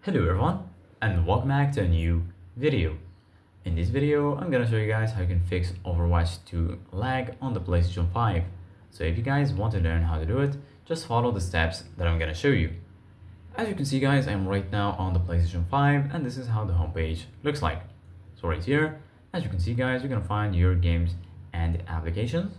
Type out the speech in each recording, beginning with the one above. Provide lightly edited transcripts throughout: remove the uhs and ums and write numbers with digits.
Hello everyone and welcome back to a new video. In this video I'm gonna show you guys how you can fix Overwatch 2 lag on the PlayStation 5. So if you guys want to learn how to do it, just follow the steps that I'm gonna show you. As you can see guys, I'm right now on the PlayStation 5 and this is how the homepage looks like. So right here, as you can see guys, you're gonna find your games and applications.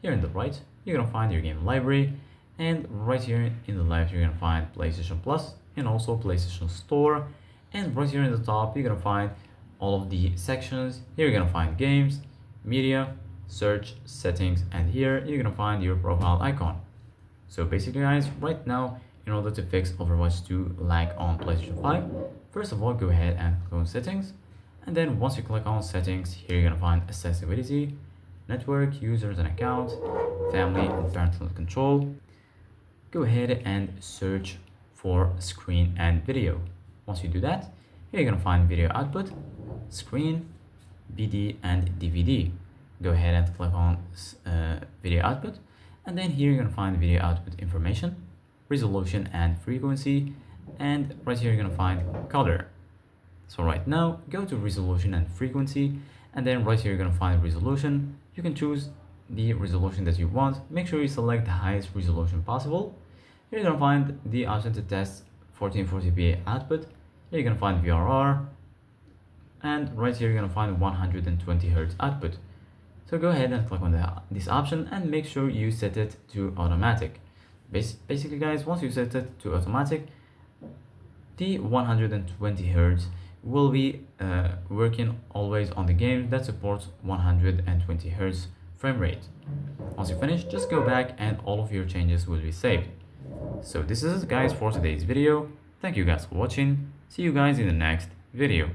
Here in the right, you're gonna find your game library, and right here in the left you're gonna find PlayStation Plus and also PlayStation Store, and right here in the top you're gonna find all of the sections. Here you're gonna find games, media, search, settings, and here you're gonna find your profile icon. So basically guys, right now in order to fix Overwatch 2 lag on PlayStation 5, first of all go ahead and click on settings, and then once you click on settings, here you're gonna find accessibility, network, users and accounts, family and parental control. Go ahead and search for screen and video. Once you do that, here you're gonna find video output, screen, BD and DVD. Go ahead and click on video output, and then here you're gonna find video output information, resolution and frequency, and right here you're gonna find color. So right now go to resolution and frequency, and then right here you're gonna find resolution. You can choose the resolution that you want. Make sure you select the highest resolution possible. Here you're gonna find the option to test 1440p output. Here you're gonna find VRR, and right here you're gonna find 120 Hz output. So go ahead and click on this option and make sure you set it to automatic. Basically guys, once you set it to automatic, the 120 Hz will be working always on the game that supports 120 Hz frame rate. Once you finish, just go back and all of your changes will be saved. So this is it guys for today's video. Thank you guys for watching. See you guys in the next video.